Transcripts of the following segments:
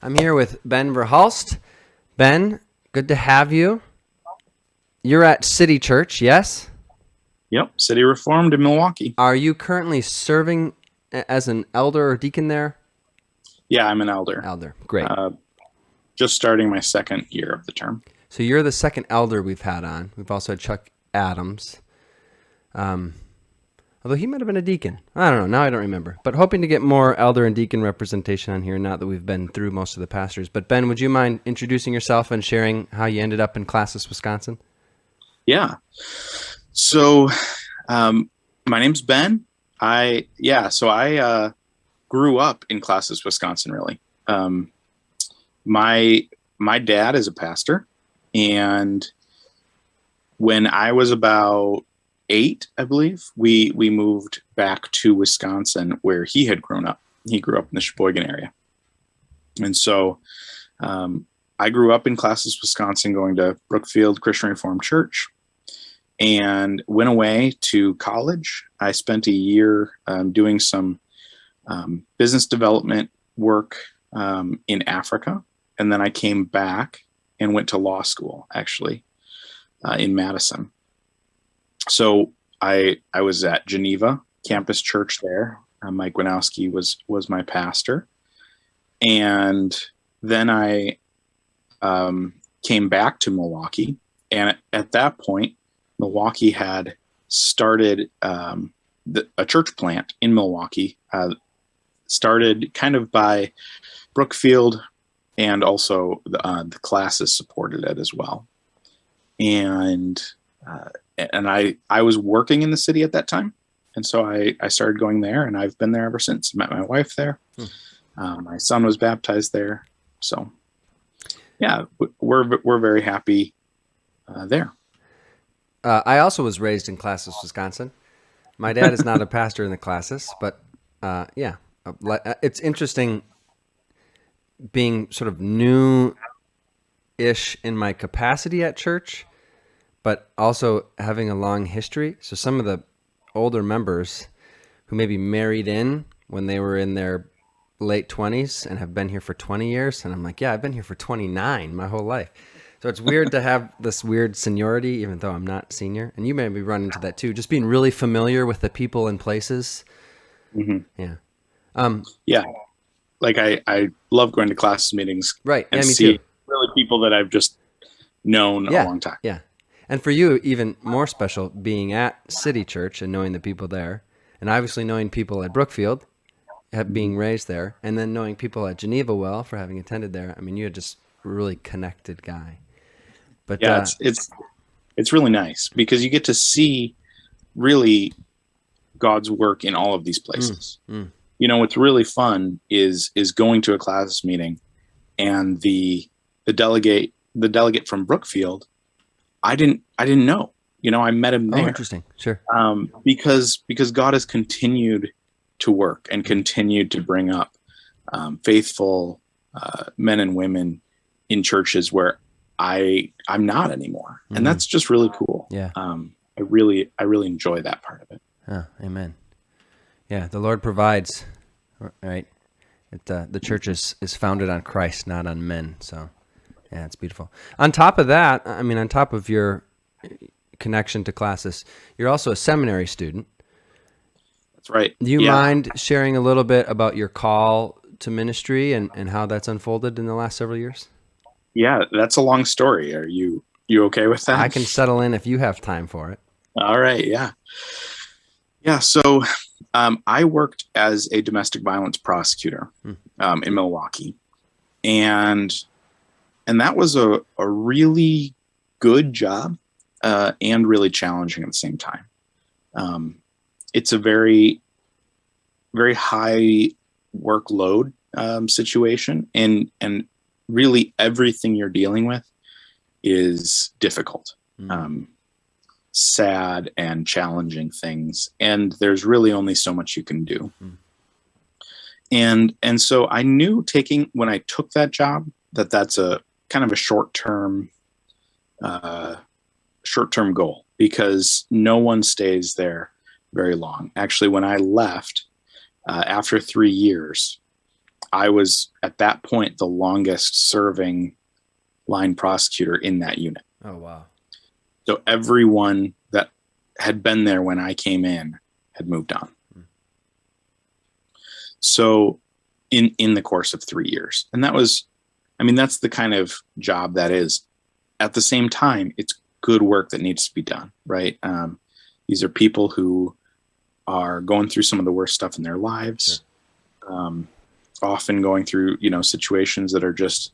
I'm here with Ben Verhulst. Ben, good to have you. You're at City Church, yes? Yep, City Reformed in Milwaukee. Are you currently serving as an elder or deacon there? Yeah, I'm an elder. Elder, great. Just starting my second year of the term. So you're the second elder we've had on. We've also had Chuck Adams. Although he might have been a deacon. I don't know. Now I don't remember. But hoping to get more elder and deacon representation on here now that we've been through most of the pastors. But Ben, would you mind introducing yourself and sharing how you ended up in Classis, Wisconsin? Yeah. So, my name's Ben. I grew up in Classis, Wisconsin, really. My dad is a pastor, and when I was about 8, I believe, we moved back to Wisconsin where he had grown up. He grew up in the Sheboygan area. And so I grew up in Classis, Wisconsin, going to Brookfield Christian Reformed Church, and went away to college. I spent a year doing some business development work in Africa. And then I came back and went to law school, actually, in Madison. So I was at Geneva Campus Church there. Mike Winowski was my pastor. And then I came back to Milwaukee. And at that point, Milwaukee had started a church plant in Milwaukee, started kind of by Brookfield, and also the Classis supported it as well. And I was working in the city at that time. And so I started going there, and I've been there ever since. Met my wife there. My son was baptized there. So yeah, we're very happy there. I also was raised in Classis, Wisconsin. My dad is not a pastor in the Classis, but it's interesting being sort of new-ish in my capacity at church, but also having a long history. So some of the older members who maybe married in when they were in their late 20s and have been here for 20 years. And I'm like, yeah, I've been here for 29 my whole life. So it's weird to have this weird seniority, even though I'm not senior. And you may be running into that too, just being really familiar with the people and places. Mm-hmm. Yeah. Yeah. Like I love going to Classis meetings. Right. And yeah, me see too. Really people that I've just known a long time. Yeah. And for you, even more special being at City Church and knowing the people there, and obviously knowing people at Brookfield, being raised there, and then knowing people at Geneva well for having attended there. I mean, you're just a really connected guy. But yeah, it's really nice because you get to see really God's work in all of these places. You know, what's really fun is going to a Classis meeting, and the delegate from Brookfield, I didn't know. You know, I met him there. Oh, interesting. Sure. Because God has continued to work and continued to bring up faithful men and women in churches where I'm not anymore, and that's just really cool. Yeah. I really enjoy that part of it. Oh, amen. Yeah, the Lord provides, right? The church is founded on Christ, not on men. So, yeah, it's beautiful. On top of that, I mean, on top of your connection to Classis, you're also a seminary student. That's right. Do you mind sharing a little bit about your call to ministry and how that's unfolded in the last several years? Yeah, that's a long story. Are you okay with that? I can settle in if you have time for it. All right. Yeah. So I worked as a domestic violence prosecutor in Milwaukee, and that was a really good job and really challenging at the same time. It's a very, very high workload situation, and really everything you're dealing with is difficult. Sad and challenging things, and there's really only so much you can do. And so I knew when I took that job that's a kind of a short-term goal, because no one stays there very long. Actually, when I left after 3 years, I was at that point the longest serving line prosecutor in that unit. Oh, wow. So everyone that had been there when I came in had moved on. So in the course of 3 years, and that was, I mean, that's the kind of job that is. At the same time, it's good work that needs to be done, right? These are people who are going through some of the worst stuff in their lives, often going through, situations that are just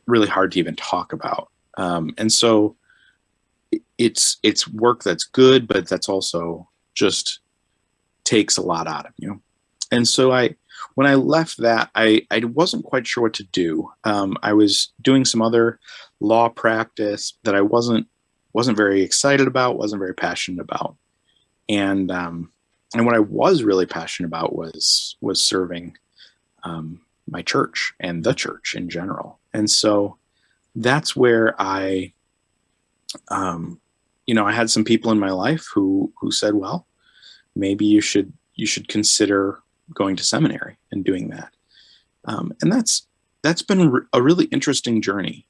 really hard to even talk about. And so it's work that's good, but that's also just takes a lot out of you. And so when I left that, I wasn't quite sure what to do. I was doing some other law practice that I wasn't very excited about, wasn't very passionate about. And what I was really passionate about was serving my church and the church in general. And so that's where I had some people in my life who said, well, maybe you should consider going to seminary and doing that. And that's been a really interesting journey.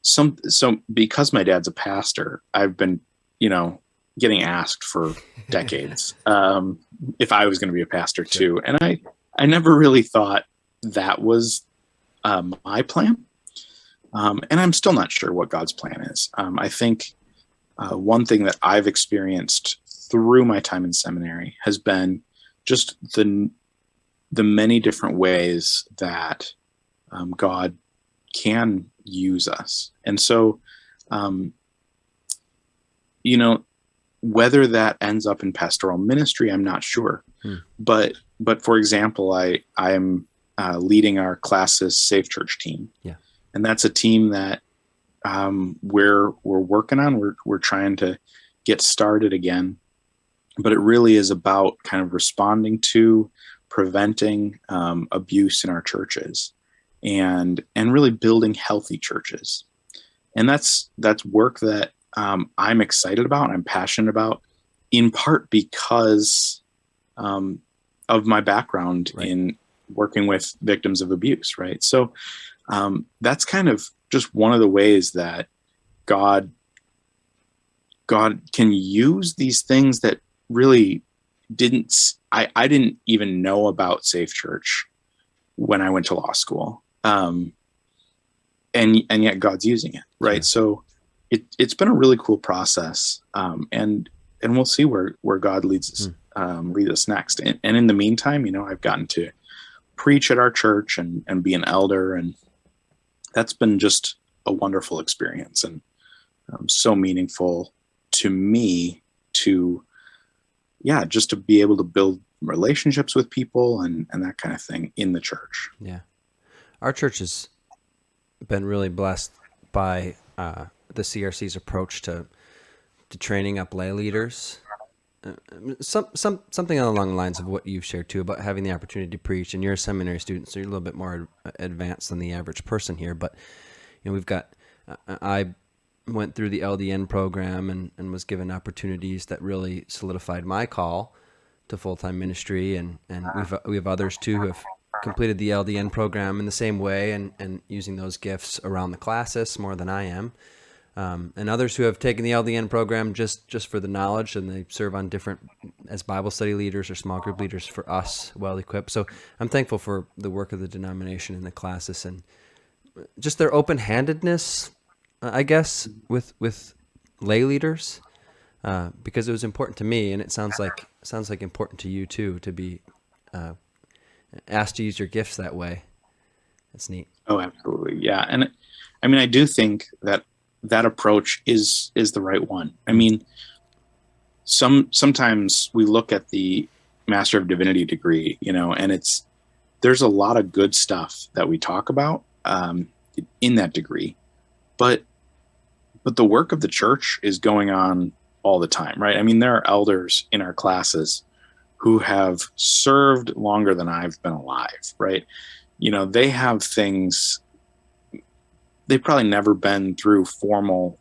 So because my dad's a pastor, I've been, getting asked for decades if I was going to be a pastor too. And I never really thought that was my plan. And I'm still not sure what God's plan is. I think one thing that I've experienced through my time in seminary has been just the many different ways that God can use us. And so, whether that ends up in pastoral ministry, I'm not sure. But for example, I'm leading our Classis Safe Church team. Yeah. And that's a team that we're working on. We're trying to get started again. But it really is about kind of responding to, preventing abuse in our churches, and really building healthy churches. And that's work that I'm excited about, I'm passionate about, in part because of my background in working with victims of abuse, right? So that's kind of just one of the ways that God can use these things that really I didn't even know about Safe Church when I went to law school. And yet God's using it. Right. Yeah. So it's been a really cool process. And we'll see where God leads us next. And in the meantime, I've gotten to preach at our church and be an elder. And that's been just a wonderful experience, and so meaningful to me just to be able to build relationships with people and that kind of thing in the church. Yeah. Our church has been really blessed by the CRC's approach to training up lay leaders. Something along the lines of what you've shared too, about having the opportunity to preach. And you're a seminary student, so you're a little bit more advanced than the average person here. But we've got I went through the LDN program and was given opportunities that really solidified my call to full-time ministry. And we have others too who have completed the LDN program in the same way and using those gifts around the Classis more than I am. And others who have taken the LDN program just for the knowledge, and they serve on as Bible study leaders or small group leaders for us, well-equipped. So I'm thankful for the work of the denomination and the Classis, and just their open-handedness, I guess, with lay leaders, because it was important to me, and it sounds like important to you too, to be asked to use your gifts that way. That's neat. Oh, absolutely. Yeah. And I mean, I do think that approach is the right one. I mean, sometimes we look at the Master of Divinity degree, and there's a lot of good stuff that we talk about in that degree, but the work of the church is going on all the time, right? I mean, there are elders in our classes who have served longer than I've been alive, right? They have things, they've probably never been through formal,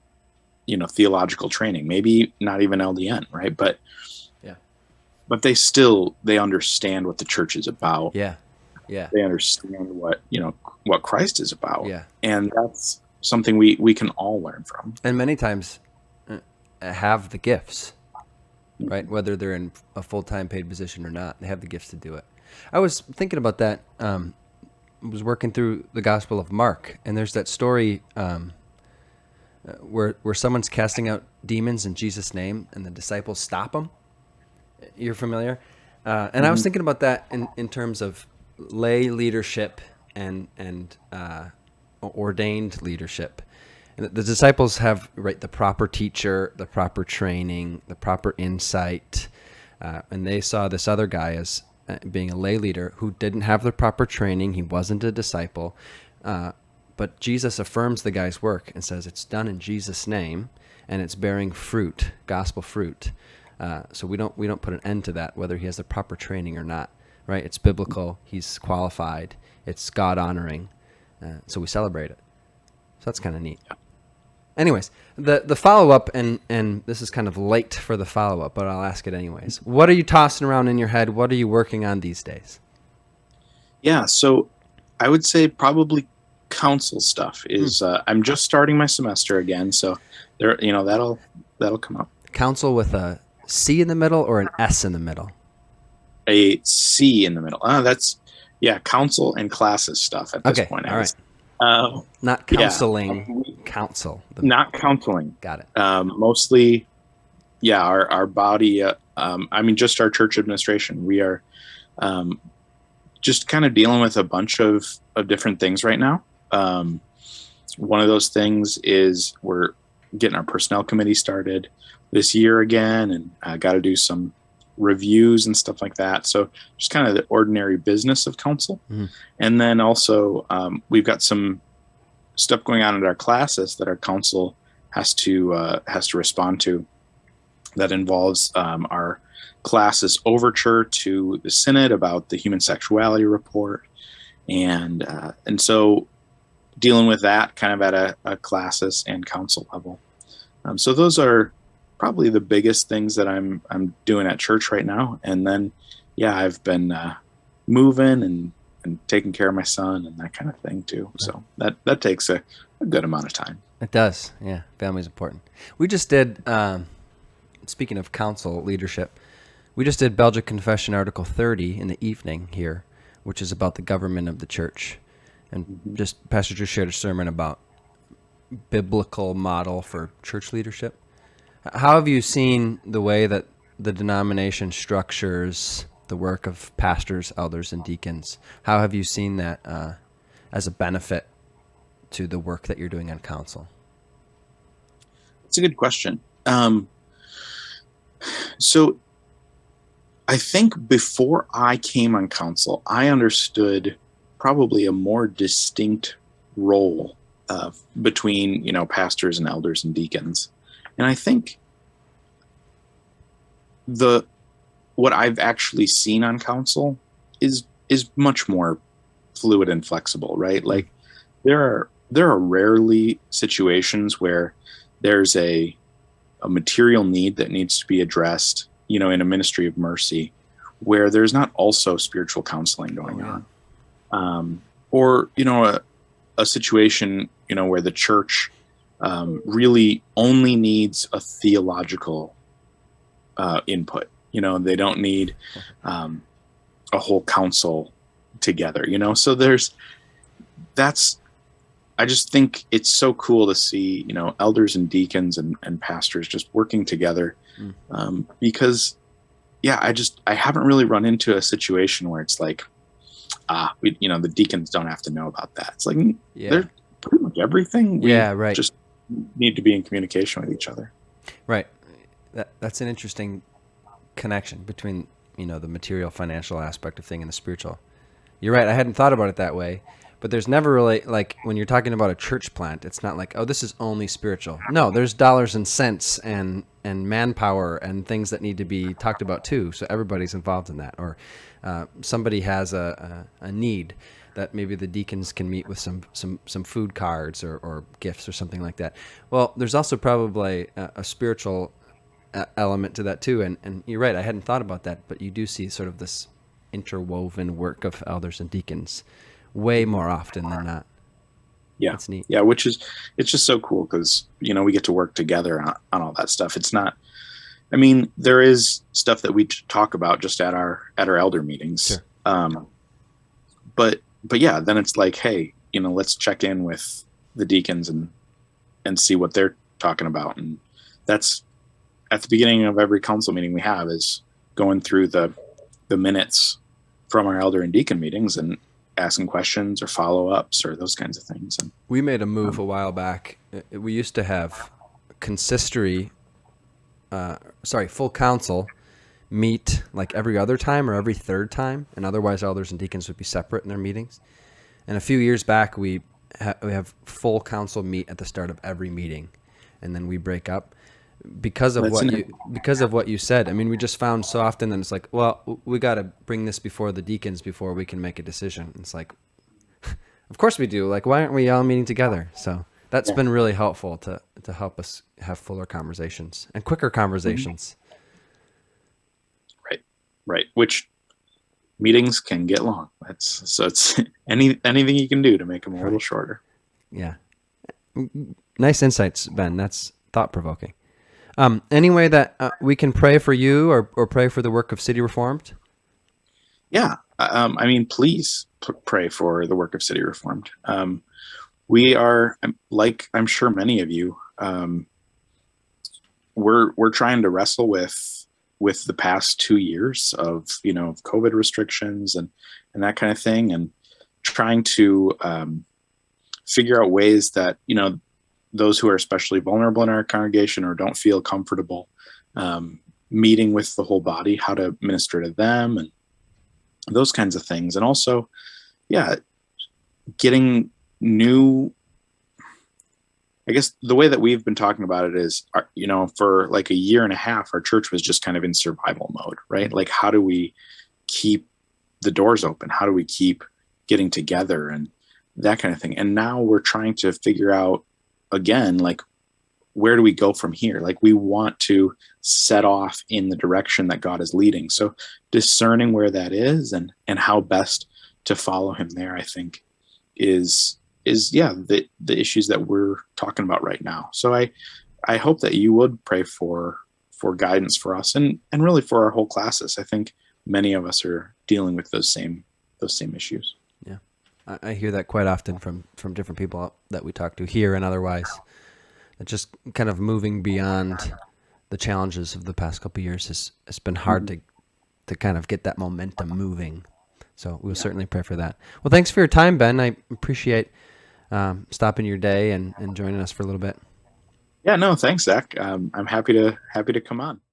theological training, maybe not even LDN, right? But but they understand what the church is about. Yeah. Yeah. They understand what Christ is about, Yeah. and that's something we can all learn from. And many times have the gifts, right? Whether they're in a full-time paid position or not, they have the gifts to do it. I was thinking about that. Was working through the Gospel of Mark, and there's that story where someone's casting out demons in Jesus' name, and the disciples stop them. You're familiar? And I was thinking about that in terms of lay leadership and ordained leadership. And the disciples have the proper teacher, the proper training, the proper insight, and they saw this other guy as being a lay leader who didn't have the proper training. He wasn't a disciple, but Jesus affirms the guy's work and says it's done in Jesus' name, and it's bearing fruit, gospel fruit. So we don't put an end to that, whether he has the proper training or not. Right? It's biblical. He's qualified. It's God honoring. So we celebrate it. So that's kind of neat. Anyways, the follow-up, and this is kind of late for the follow-up, but I'll ask it anyways. What are you tossing around in your head? What are you working on these days? Yeah, so I would say probably council stuff is I'm just starting my semester again, so there that'll come up. Council with a C in the middle or an S in the middle? A C in the middle. That's council and classes stuff at this point. All right. Not counseling. Council. Not counseling. Got it. Mostly, our body. Just our church administration. We are just kind of dealing with a bunch of different things right now. One of those things is we're getting our personnel committee started this year again, and I got to do some reviews and stuff like that. So just kind of the ordinary business of council. Mm-hmm. And then also we've got some stuff going on in our classes that our council has to respond to, that involves our classes overture to the Synod about the human sexuality report. And so dealing with that kind of at a classes and council level. So those are probably the biggest things that I'm doing at church right now. And then, I've been moving and taking care of my son and that kind of thing too. So that takes a good amount of time. It does. Yeah. Family's important. We just did, speaking of council leadership, we just did Belgic Confession Article 30 in the evening here, which is about the government of the church. And just Pastor just shared a sermon about biblical model for church leadership. How have you seen the way that the denomination structures the work of pastors, elders, and deacons? How have you seen that as a benefit to the work that you're doing on council? It's a good question. So I think before I came on council, I understood probably a more distinct role between, pastors and elders and deacons. And I think what I've actually seen on council is much more fluid and flexible, right? Like there are rarely situations where there's a material need that needs to be addressed, in a ministry of mercy, where there's not also spiritual counseling going on. Or, a situation, where the church really only needs a theological input. They don't need a whole council together. So I just think it's so cool to see, elders and deacons and pastors just working together, because I haven't really run into a situation where it's like, the deacons don't have to know about that. It's like, they're pretty much everything. We just need to be in communication with each other. Right. That's an interesting connection between, the material financial aspect of thing and the spiritual. You're right. I hadn't thought about it that way, but there's never really, like, when you're talking about a church plant, it's not like, oh, this is only spiritual. No, there's dollars and cents and manpower and things that need to be talked about too. So everybody's involved in that. Or somebody has a need that maybe the deacons can meet with some food cards or gifts or something like that. Well, there's also probably a spiritual element to that too. And you're right. I hadn't thought about that, but you do see sort of this interwoven work of elders and deacons way more often than not. Yeah. That's neat. Yeah. Which is, it's just so cool because, we get to work together on all that stuff. It's not, I mean, there is stuff that we talk about just at our elder meetings. Sure. But yeah, then it's like, hey, let's check in with the deacons and see what they're talking about. And that's at the beginning of every council meeting we have is going through the minutes from our elder and deacon meetings and asking questions or follow-ups or those kinds of things. And We made a move a while back. We used to have full council meet like every other time or every third time, and otherwise elders and deacons would be separate in their meetings. And a few years back, we have full council meet at the start of every meeting, and then we break up because of what you said. I mean, we just found so often that it's like, well, we got to bring this before the deacons before we can make a decision. It's like, of course we do. Like, why aren't we all meeting together? So that's been really helpful to help us have fuller conversations and quicker conversations. Right. Which meetings can get long. It's anything you can do to make them a little shorter. Yeah. Nice insights, Ben. That's thought-provoking. Any way that we can pray for you or pray for the work of City Reformed? Yeah. I mean, please pray for the work of City Reformed. We are, like I'm sure many of you, we're trying to wrestle with the past 2 years of COVID restrictions and that kind of thing, and trying to figure out ways that those who are especially vulnerable in our congregation or don't feel comfortable meeting with the whole body, how to minister to them and those kinds of things. And also, getting new, I guess the way that we've been talking about it is, for like a year and a half, our church was just kind of in survival mode, right? Like, how do we keep the doors open? How do we keep getting together and that kind of thing? And now we're trying to figure out again, like, where do we go from here? Like, we want to set off in the direction that God is leading. So discerning where that is and how best to follow him there, I think is the issues that we're talking about right now. So I hope that you would pray for guidance for us and really for our whole classes. I think many of us are dealing with those same issues. Yeah. I hear that quite often from different people that we talk to here and otherwise. That just kind of moving beyond the challenges of the past couple of years has been hard to kind of get that momentum moving. So we'll certainly pray for that. Well, thanks for your time, Ben. I appreciate stopping your day and joining us for a little bit. Yeah, no, thanks, Zach. I'm happy to come on.